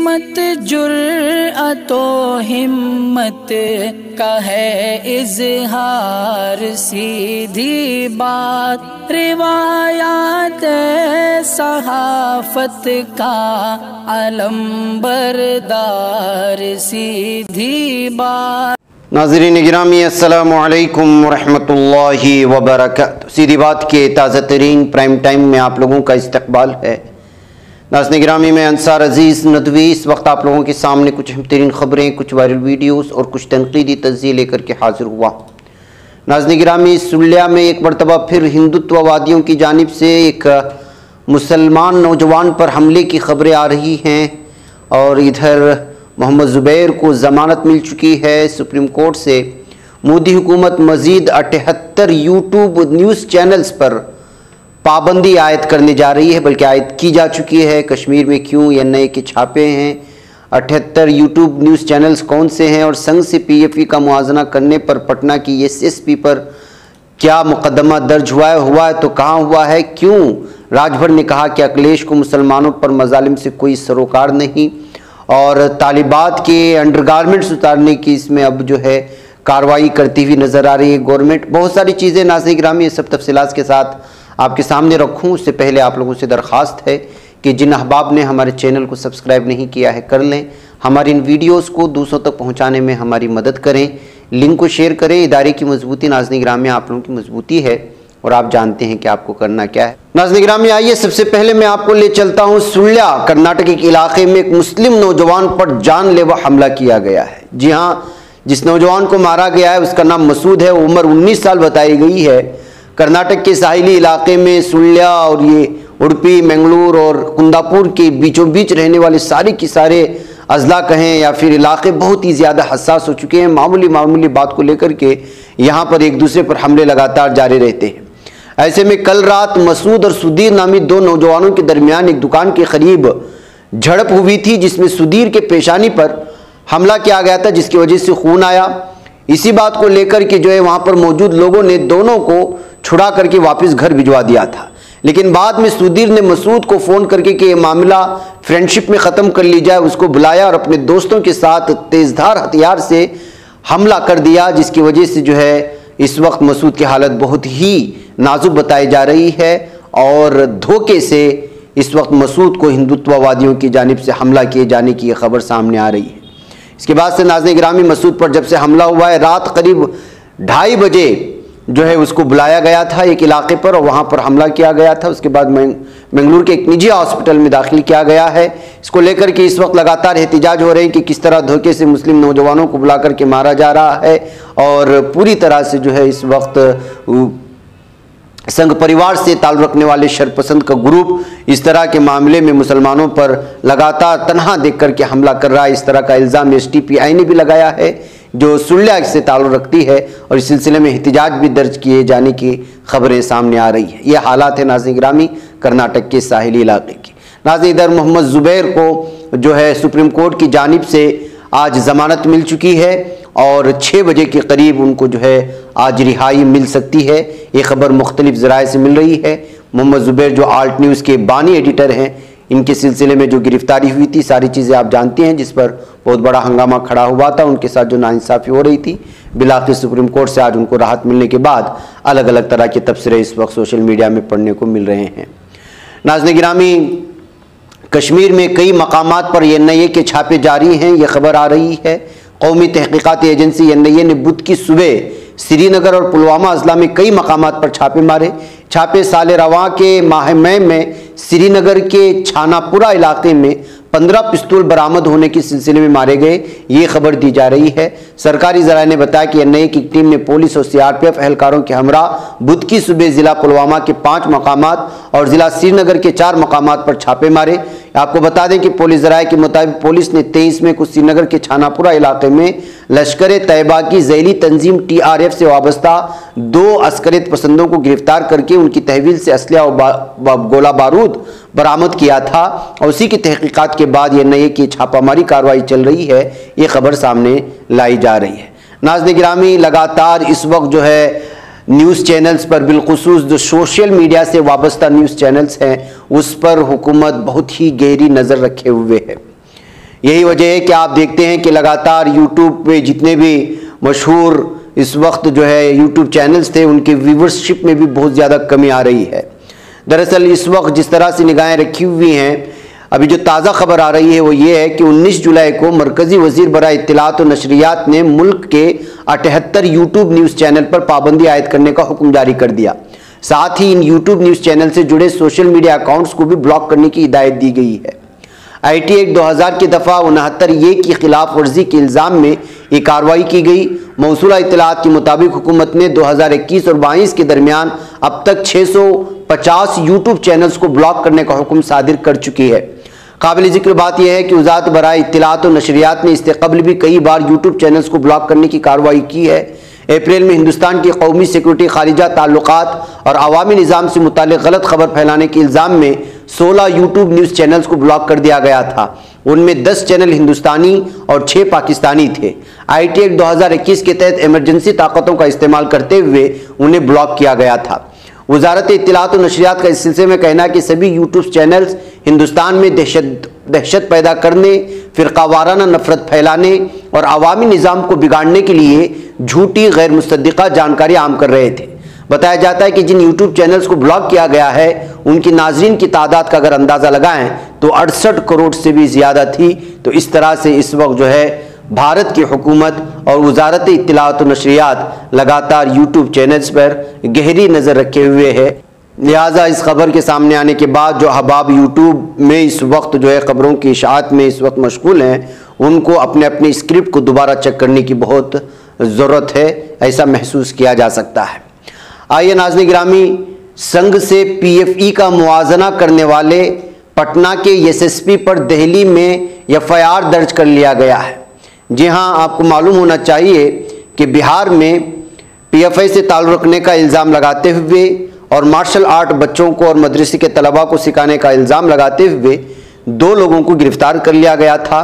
सीमत जुर्अतो हिम्मत का है इजहार, सीधी बात रिवायात सहाफत का अलंबरदार, सीधी बात। नाज़रीन गिरामी अस्सलामु अलैकुम वरहमतुल्लाहि वबरकातुहू। सीधी बात के ताज़ा तरीन प्राइम टाइम में आप लोगों का इस्तकबाल है। नाज़रीन गिरामी में अंसार अजीज़ नदवी इस वक्त आप लोगों के सामने कुछ अहम तरीन ख़बरें, कुछ वायरल वीडियोस और कुछ तनक़ीदी तज़्ज़िये लेकर के हाजिर हुआ। नाज़रीन गिरामी, सुल्या में एक मरतबा फिर हिंदुत्ववादियों की जानिब से एक मुसलमान नौजवान पर हमले की ख़बरें आ रही हैं और इधर मोहम्मद ज़ुबैर को ज़मानत मिल चुकी है सुप्रीम कोर्ट से। मोदी हुकूमत मज़ीद 78 यूट्यूब न्यूज़ चैनल्स पर पाबंदी आयद करने जा रही है, बल्कि आयद की जा चुकी है। कश्मीर में क्यों एनआईए के छापे हैं, 78 यूट्यूब न्यूज़ चैनल्स कौन से हैं और संघ से पीएफई का मुआवजा करने पर पटना की एसएसपी पर क्या मुकदमा दर्ज हुआ है तो कहाँ हुआ है, क्यों राजभर ने कहा कि अखिलेश को मुसलमानों पर मजालिम से कोई सरोकार नहीं, और तालिबात के अंडरगारमेंट्स उतारने की इसमें अब जो है कार्रवाई करती हुई नज़र आ रही है गवर्नमेंट। बहुत सारी चीज़ें नाज़रीन गिरामी ये सब तफसीलात के साथ आपके सामने रखूं, उससे पहले आप लोगों से दरख्वास्त है कि जिन अहबाब ने हमारे चैनल को सब्सक्राइब नहीं किया है कर लें। हमारी इन वीडियोस को दूसरों तक पहुंचाने में हमारी मदद करें, लिंक को शेयर करें। इदारे की मजबूती नाज़रीन गिरामी आप लोगों की मजबूती है और आप जानते हैं कि आपको करना क्या है। नाज़रीन गिरामी आइए सबसे पहले मैं आपको ले चलता हूँ सुल्या कर्नाटक के इलाके में एक मुस्लिम नौजवान पर जानलेवा हमला किया गया है। जी हाँ, जिस नौजवान को मारा गया है उसका नाम मसूद है, उम्र 19 साल बताई गई है। कर्नाटक के साहिली इलाके में सुल्या और ये उडुपी, मंगलूर और कुंदापुर के बीचों बीच रहने वाले सारे के सारे अजला कहें या फिर इलाके बहुत ही ज़्यादा हसास हो चुके हैं। मामूली बात को लेकर के यहाँ पर एक दूसरे पर हमले लगातार जारी रहते हैं। ऐसे में कल रात मसूद और सुधीर नामी दो नौजवानों के दरमियान एक दुकान के करीब झड़प हुई थी, जिसमें सुधीर के पेशानी पर हमला किया गया था, जिसकी वजह से खून आया। इसी बात को लेकर के जो है वहाँ पर मौजूद लोगों ने दोनों को छुड़ा करके वापस घर भिजवा दिया था, लेकिन बाद में सुधीर ने मसूद को फ़ोन करके कि ये मामला फ्रेंडशिप में ख़त्म कर ली जाए, उसको बुलाया और अपने दोस्तों के साथ तेज़धार हथियार से हमला कर दिया, जिसकी वजह से जो है इस वक्त मसूद की हालत बहुत ही नाजुक बताई जा रही है और धोखे से इस वक्त मसूद को हिंदुत्ववादियों की जानिब से हमला किए जाने की खबर सामने आ रही है। इसके बाद से नाज़रीन गिरामी मसूद पर जब से हमला हुआ है, रात करीब 2:30 बजे जो है उसको बुलाया गया था एक इलाके पर और वहाँ पर हमला किया गया था। उसके बाद मंगलूर के एक निजी हॉस्पिटल में दाखिल किया गया है। इसको लेकर के इस वक्त लगातार एहतिजाज हो रहे हैं कि किस तरह धोखे से मुस्लिम नौजवानों को बुला करके मारा जा रहा है और पूरी तरह से जो है इस वक्त संघ परिवार से ताल्लुक़ रखने वाले शरपसंद का ग्रुप इस तरह के मामले में मुसलमानों पर लगातार तनहा देख करके हमला कर रहा है। इस तरह का इल्ज़ाम एसटीपीआई ने भी लगाया है जो सुल्या से ताल्लुक़ रखती है और इस सिलसिले में एहतिजाज भी दर्ज किए जाने की खबरें सामने आ रही है। ये हालात है नाज़रीन गिरामी कर्नाटक के साहिली इलाके की। नाज़रीन इधर मोहम्मद ज़ुबैर को जो है सुप्रीम कोर्ट की जानिब से आज ज़मानत मिल चुकी है और 6 बजे के करीब उनको जो है आज रिहाई मिल सकती है। ये खबर मुख्तलिफ ज़राए से मिल रही है। मोहम्मद ज़ुबैर जो आल्ट न्यूज़ के बानी एडिटर हैं, इनके सिलसिले में जो गिरफ्तारी हुई थी सारी चीज़ें आप जानते हैं, जिस पर बहुत बड़ा हंगामा खड़ा हुआ था, उनके साथ जो नाइंसाफ़ी हो रही थी। बिलाखिर सुप्रीम कोर्ट से आज उनको राहत मिलने के बाद अलग अलग तरह के तबसरे इस वक्त सोशल मीडिया में पढ़ने को मिल रहे हैं। नाज़रीन गिरामी, कश्मीर में कई मकामात पर एनआईए के छापे जारी हैं, ये खबर आ रही है। कौमी तहकीकाती एजेंसी एनआईए ने बुध की सुबह श्रीनगर और पुलवामा अजला में कई मकामात पर छापे मारे। छापे साल रवां के माह मई में श्रीनगर के छानापुरा इलाके में 15 पिस्तौल बरामद होने के सिलसिले में मारे गए, ये खबर दी जा रही है। सरकारी ज़राए ने बताया कि एनआईए की टीम ने पुलिस और सीआरपीएफ एहलकारों के हमरा बुध की सुबह ज़िला पुलवामा के 5 मकामात और ज़िला श्रीनगर के 4 मकामात पर छापे मारे। आपको बता दें कि पुलिस ज़राए के मुताबिक पुलिस ने 23 में कुछ श्रीनगर के छानापुरा इलाके में लश्कर तैयबा की ज़ैली तंजीम टीआरएफ से वाबस्ता 2 अस्करियत पसंदों को गिरफ्तार करके उनकी तहवील से असलहा और गोला बारूद बरामद किया था और उसी की तहकीकात के बाद एनआईए की छापामारी कार्रवाई चल रही है, ये खबर सामने लाई जा रही है। नाज़रीन गिरामी, लगातार इस वक्त जो है न्यूज़ चैनल्स पर, बिलखुसूस जो सोशल मीडिया से वाबस्ता न्यूज़ चैनल्स हैं, उस पर हुकूमत बहुत ही गहरी नज़र रखे हुए है। यही वजह है कि आप देखते हैं कि लगातार यूट्यूब पे जितने भी मशहूर इस वक्त जो है यूट्यूब चैनल्स थे, उनके व्यूवरशिप में भी बहुत ज़्यादा कमी आ रही है। दरअसल इस वक्त जिस तरह से निगाहें रखी हुई हैं, अभी जो ताज़ा खबर आ रही है वो ये है कि 19 जुलाई को मरकज़ी वज़ीर बराए इत्तलात और नशरियात ने मुल्क के 78 यूट्यूब न्यूज़ चैनल पर पाबंदी आयद करने का हुक्म जारी कर दिया। साथ ही इन यूट्यूब न्यूज़ चैनल से जुड़े सोशल मीडिया अकाउंट्स को भी ब्लॉक करने की हिदायत दी गई है। IT एक्ट 2000 की दफ़ा 69 ये की खिलाफ वर्जी के इल्ज़ाम में ये कार्रवाई की गई। मौसूला इत्तलात के मुताबिक हुकूमत ने 2021 और 22 के दरमियान अब तक 650 यूट्यूब चैनल्स को ब्लॉक करने का हुक्म सादिर कर चुकी है। काबिल जिक्र बात यह है कि वज़ारत बराए इत्तलात और नशरियात ने इससे कबल भी कई बार यूट्यूब चैनल्स को ब्लॉक करने की कार्रवाई की है। अप्रैल में हिंदुस्तान की कौमी सिक्योरिटी, खारिजा ताल्लुकात और अवामी निज़ाम से मुताल्लिक़ गलत खबर फैलाने के इल्ज़ाम में 16 यूट्यूब न्यूज़ चैनल्स को ब्लॉक कर दिया गया था। उनमें 10 चैनल हिंदुस्तानी और 6 पाकिस्तानी थे। IT एक्ट 2021 के तहत इमरजेंसी ताकतों का इस्तेमाल करते हुए उन्हें ब्लॉक किया गया था। वज़ारत इत्तलात और नशरियात का इस सिलसिले में कहना है कि सभी यूट्यूब चैनल्स हिंदुस्तान में दहशत पैदा करने, फ़िरक़ावाराना नफरत फैलाने और अवामी निज़ाम को बिगाड़ने के लिए झूठी गैर मुसद्दिक़ा जानकारी आम कर रहे थे। बताया जाता है कि जिन यूट्यूब चैनल्स को ब्लॉक किया गया है उनकी नाज़रीन की तादाद का अगर अंदाज़ा लगाएं तो 68 करोड़ से भी ज़्यादा थी। तो इस तरह से इस वक्त जो है भारत की हुकूमत और वज़ारत इत्तलात और नशरियात लगातार यूट्यूब चैनल्स पर गहरी नज़र रखे हुए है। लिहाजा इस खबर के सामने आने के बाद जो अहबाब यूट्यूब में इस वक्त जो है खबरों की इशाअत में इस वक्त मशगूल हैं, उनको अपने अपने स्क्रिप्ट को दोबारा चेक करने की बहुत ज़रूरत है, ऐसा महसूस किया जा सकता है। आइए नाज़रीन गिरामी, संघ से PFE का मुआजना करने वाले पटना के SSP पर दिल्ली में FIR दर्ज कर लिया गया है। जी हाँ, आपको मालूम होना चाहिए कि बिहार में PFI से ताल्लुक़ रखने का इल्ज़ाम लगाते हुए और मार्शल आर्ट बच्चों को और मदरसे के तलबा को सिखाने का इल्ज़ाम लगाते हुए 2 लोगों को गिरफ्तार कर लिया गया था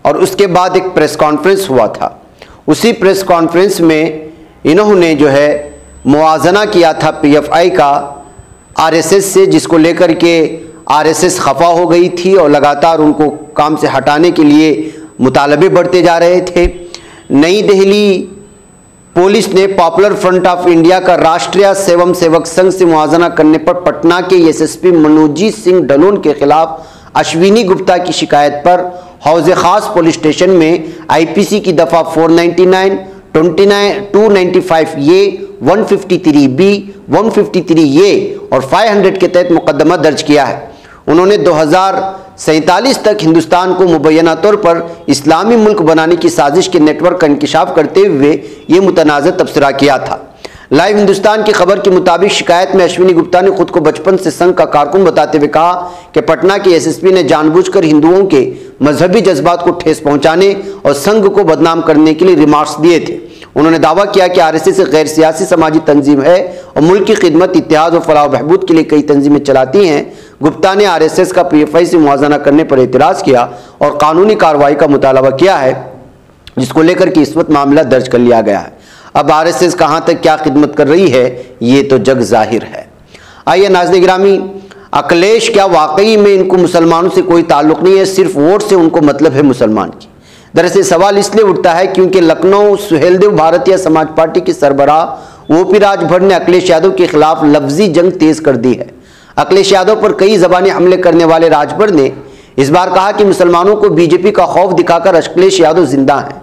और उसके बाद एक प्रेस कॉन्फ्रेंस हुआ था। उसी प्रेस कॉन्फ्रेंस में इन्होंने जो है मुआजना किया था PFI का RSS से, जिसको लेकर के RSS खफा हो गई थी और लगातार उनको काम से हटाने के लिए मुतालबे बढ़ते जा रहे थे। नई दिल्ली पुलिस ने पॉपुलर फ्रंट ऑफ इंडिया का राष्ट्रीय स्वयं सेवक संघ से मुआजना करने पर पटना के SSP मनोजीत सिंह ढलोन के खिलाफ अश्विनी गुप्ता की शिकायत पर हौज खास पुलिस स्टेशन में IPC की दफ़ा 499, 295 ए, 153B, 153 ए और 500 के तहत मुकदमा दर्ज किया है। उन्होंने 2047 तक हिंदुस्तान को मुबैना तौर पर इस्लामी मुल्क बनाने की साजिश के नेटवर्क का इंकिशाफ करते हुए ये मुतनाज़ तबसरा किया था। लाइव हिंदुस्तान की खबर के मुताबिक शिकायत में अश्विनी गुप्ता ने खुद को बचपन से संघ का कारकुन बताते हुए कहा कि पटना के SSP ने जानबूझकर हिंदुओं के मजहबी जज्बात को ठेस पहुंचाने और संघ को बदनाम करने के लिए रिमार्क्स दिए थे। उन्होंने दावा किया कि RSS एक गैर सियासी समाजी तंजीम है और मुल्क की खिदमत, इत्तेहाद और फलाह बहबूद के लिए कई तंजीमें चलाती हैं। गुप्ता ने RSS का PFI से मुआजना करने पर एतराज़ किया और कानूनी कार्रवाई का मुतालबा किया है, जिसको लेकर के इस वक्त मामला दर्ज कर लिया गया है। अब RSS कहाँ तक क्या खिदमत कर रही है ये तो जग जाहिर है। आइए नाज़रीन गिरामी, अखिलेश क्या वाकई में इनको मुसलमानों से कोई ताल्लुक़ नहीं है, सिर्फ वोट से उनको मतलब है मुसलमान की? दरअसल सवाल इसलिए उठता है क्योंकि लखनऊ सुहेलदेव भारतीय समाज पार्टी के सरबराह OP राजभर ने अखिलेश यादव के खिलाफ लफ्जी जंग तेज कर दी है। अखिलेश यादव पर कई ज़बानी हमले करने वाले राजभर ने इस बार कहा कि मुसलमानों को BJP का खौफ दिखाकर अखिलेश यादव जिंदा हैं।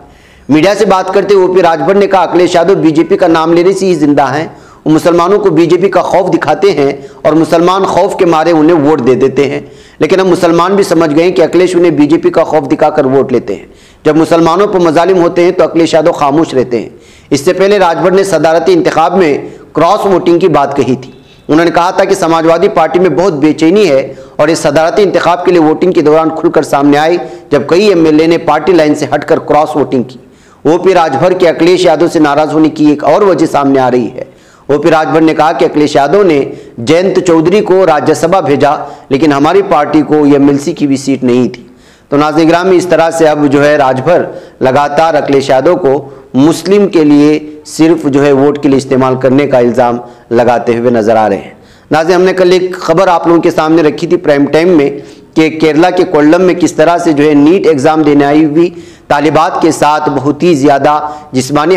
मीडिया से बात करते हुए OP राजभर ने कहा अखिलेश यादव BJP का नाम लेने से ही जिंदा हैं। वो मुसलमानों को BJP का खौफ दिखाते हैं और मुसलमान खौफ के मारे उन्हें वोट दे देते हैं। लेकिन अब मुसलमान भी समझ गए कि अखिलेश उन्हें BJP का खौफ दिखाकर वोट लेते हैं। जब मुसलमानों पर मजालिम होते हैं तो अखिलेश यादव खामोश रहते हैं। इससे पहले राजभर ने सदारती इंतखाब में क्रॉस वोटिंग की बात कही थी। उन्होंने कहा था कि समाजवादी पार्टी में बहुत बेचैनी है और इस सदारती इंतखाब के लिए वोटिंग के दौरान खुलकर सामने आई जब कई MLA ने पार्टी लाइन से हटकर क्रॉस वोटिंग की। OP राजभर के अखिलेश यादव से नाराज होने की एक और वजह सामने आ रही है। OP राजभर ने कहा कि अखिलेश यादव ने जयंत चौधरी को राज्यसभा भेजा, लेकिन हमारी पार्टी को यह MLC की भी सीट नहीं थी। तो नाज़रीन गिरामी, इस तरह से अब जो है राजभर लगातार अखिलेश यादव को मुस्लिम के लिए सिर्फ जो है वोट के लिए इस्तेमाल करने का इल्ज़ाम लगाते हुए नजर आ रहे हैं। नाज़रीन, हमने कल एक खबर आप लोगों के सामने रखी थी प्राइम टाइम में कि केरला के कोल्लम में किस तरह से जो है नीट एग्ज़ाम देने आई हुई तालिबात के साथ बहुत ही ज़्यादा जिस्मानी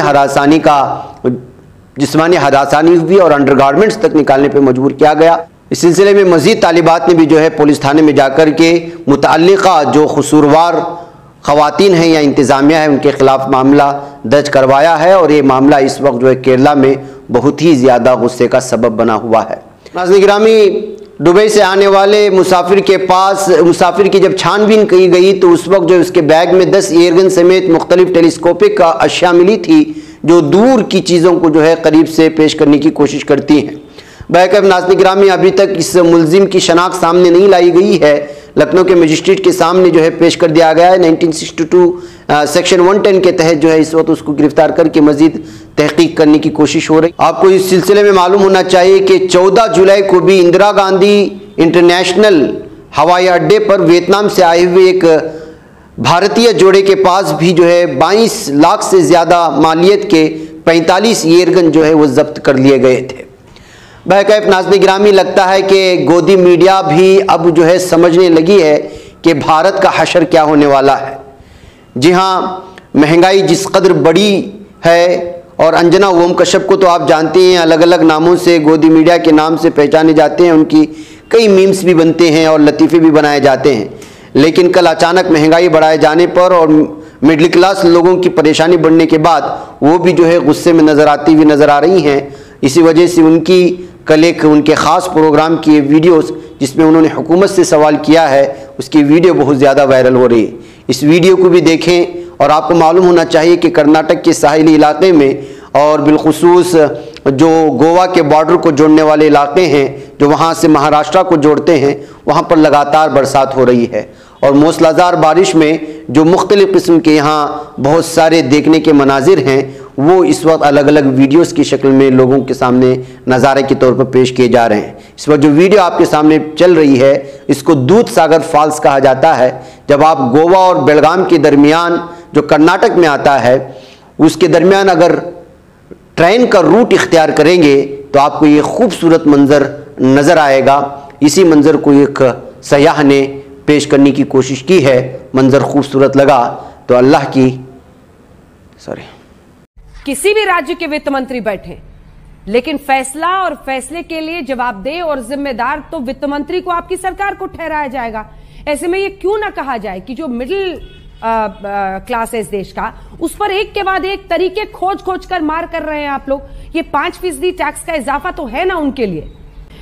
हरासानी हुई और अंडरगारमेंट्स तक निकालने पर मजबूर किया गया। इस सिलसिले में मज़ीद तालिबात ने भी जो है पुलिस थाने में जाकर के मुतअल्लिक़ा जो कसूरवार ख़वातीन हैं या इंतज़ामिया है उनके ख़िलाफ़ मामला दर्ज करवाया है और ये मामला इस वक्त जो है केरला में बहुत ही ज़्यादा गुस्से का सबब बना हुआ है। नाज़रीन गिरामी, दुबई से आने वाले मुसाफिर की जब छानबीन की गई तो उस वक्त जो उसके बैग में 10 एयरगन समेत मुख्तलिफ टेलीस्कोपिक अशिया मिली थी जो दूर की चीज़ों को जो है करीब से पेश करने की कोशिश करती हैं। बैकअप नाज़रीन गिरामी, अभी तक इस मुलजिम की शनाख्त सामने नहीं लाई गई है। लखनऊ के मजिस्ट्रेट के सामने जो है पेश कर दिया गया है। 1962 सेक्शन 110 के तहत जो है इस वक्त उसको गिरफ्तार करके मजीद तहकीक करने की कोशिश हो रही। आपको इस सिलसिले में मालूम होना चाहिए कि 14 जुलाई को भी इंदिरा गांधी इंटरनेशनल हवाई अड्डे पर वियतनाम से आए हुए एक भारतीय जोड़े के पास भी जो है 22 लाख से ज़्यादा मालियत के 45 एयरगन जो है वो जब्त कर लिए गए थे। बहरकैफ नाज़रीन गिरामी, लगता है कि गोदी मीडिया भी अब जो है समझने लगी है कि भारत का हशर क्या होने वाला है। जी हाँ, महंगाई जिस कदर बड़ी है और अंजना ओम कश्यप को तो आप जानते हैं, अलग अलग नामों से गोदी मीडिया के नाम से पहचाने जाते हैं, उनकी कई मीम्स भी बनते हैं और लतीफ़े भी बनाए जाते हैं। लेकिन कल अचानक महंगाई बढ़ाए जाने पर और मिडिल क्लास लोगों की परेशानी बढ़ने के बाद वो भी जो है गुस्से में नज़र आती हुई नज़र आ रही हैं। इसी वजह से उनकी कल एक उनके ख़ास प्रोग्राम की वीडियोस जिसमें उन्होंने हुकूमत से सवाल किया है, उसकी वीडियो बहुत ज़्यादा वायरल हो रही है। इस वीडियो को भी देखें। और आपको मालूम होना चाहिए कि कर्नाटक के साहिली इलाके में और बिलखुसूस जो गोवा के बॉर्डर को जोड़ने वाले इलाके हैं, जो वहाँ से महाराष्ट्र को जोड़ते हैं, वहाँ पर लगातार बरसात हो रही है और मूसलाधार बारिश में जो मुख्तलिफ़ किस्म के यहाँ बहुत सारे देखने के मनाजिर हैं वो इस वक्त अलग अलग वीडियोस की शक्ल में लोगों के सामने नज़ारे के तौर पर पेश किए जा रहे हैं। इस वक्त जो वीडियो आपके सामने चल रही है इसको दूध सागर फॉल्स कहा जाता है। जब आप गोवा और बेलगाम के दरमियान जो कर्नाटक में आता है उसके दरमियान अगर ट्रेन का रूट इख्तियार करेंगे तो आपको ये खूबसूरत मंज़र नज़र आएगा। इसी मंज़र को एक सयाह ने पेश करने की कोशिश की है। मंज़र खूबसूरत लगा तो अल्लाह की किसी भी राज्य के वित्त मंत्री बैठे, लेकिन फैसला और फैसले के लिए जवाबदेह और जिम्मेदार तो वित्त मंत्री को, आपकी सरकार को ठहराया जाएगा। ऐसे में ये क्यों ना कहा जाए कि जो मिडिल क्लास है इस देश का, उस पर एक के बाद एक तरीके खोज खोज कर मार कर रहे हैं आप लोग। ये 5% टैक्स का इजाफा तो है ना उनके लिए।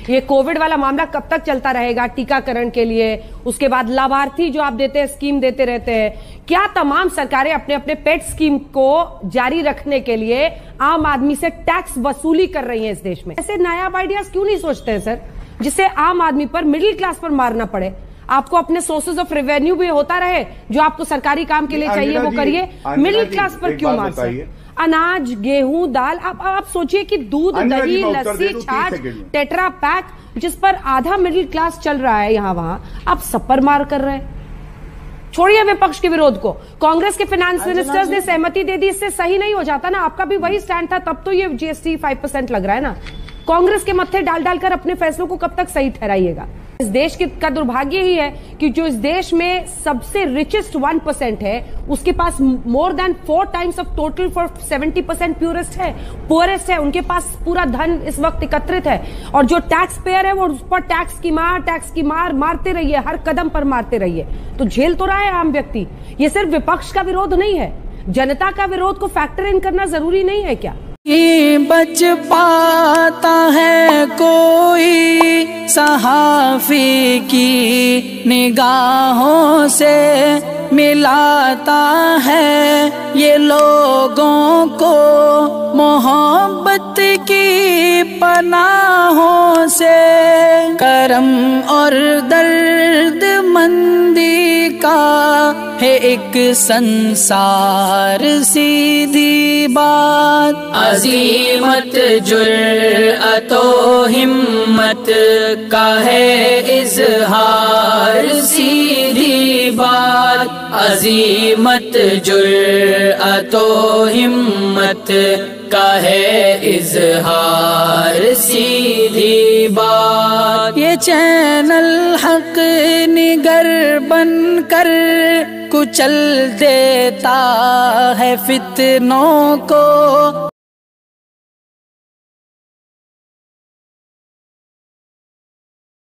ये कोविड वाला मामला कब तक चलता रहेगा टीकाकरण के लिए? उसके बाद लाभार्थी जो आप देते हैं, स्कीम देते रहते हैं। क्या तमाम सरकारें अपने अपने पेट स्कीम को जारी रखने के लिए आम आदमी से टैक्स वसूली कर रही हैं इस देश में? ऐसे नायाब आइडियाज क्यों नहीं सोचते हैं सर, जिससे आम आदमी पर, मिडिल क्लास पर मारना पड़े? आपको अपने सोर्सेज ऑफ रेवेन्यू भी होता रहे, जो आपको सरकारी काम के लिए चाहिए वो करिए। मिडिल क्लास पर क्यों मार सकते? अनाज, गेहूं, दाल, आप सोचिए कि दूध, दही, लस्सी, छाछ, टेट्रा पैक, जिस पर आधा मिडिल क्लास चल रहा है यहाँ वहां, आप सब पर मार कर रहे हैं। छोड़िए विपक्ष के विरोध को, कांग्रेस के फाइनेंस मिनिस्टर्स ने सहमति दे दी। इससे सही नहीं हो जाता ना? आपका भी वही स्टैंड था, तब तो ये जीएसटी 5% लग रहा है ना। कांग्रेस के मत्थे डाल डालकर अपने फैसलों को कब तक सही ठहराइएगा? इस देश का दुर्भाग्य ही है कि जो इस देश में सबसे रिचेस्ट 1% है, उसके पास more than 4 times of total for 70% poorest है। उनके पास पूरा धन इस वक्त एकत्रित है और जो टैक्स पेयर है वो उस पर टैक्स की मार मारते रहिए, हर कदम पर मारते रहिए। तो झेल तो रहा है आम व्यक्ति। ये सिर्फ विपक्ष का विरोध नहीं है, जनता का विरोध को फैक्टर इन करना जरूरी नहीं है क्या? बच पाता है कोई सहाफी की निगाहों से, मिलाता है ये लोगों को मोहब्बत की पनाहों से। करम और दर्द मंदी का है एक संसार, सीधी बात अजीमत जुर्अतो हिम्मत का है इजहार, सीधी बात अजीमत जुर्अतो हिम्मत का है इजहार, सीधी बात। ये चैनल हक निगर बनकर कुचल देता है फितनों को।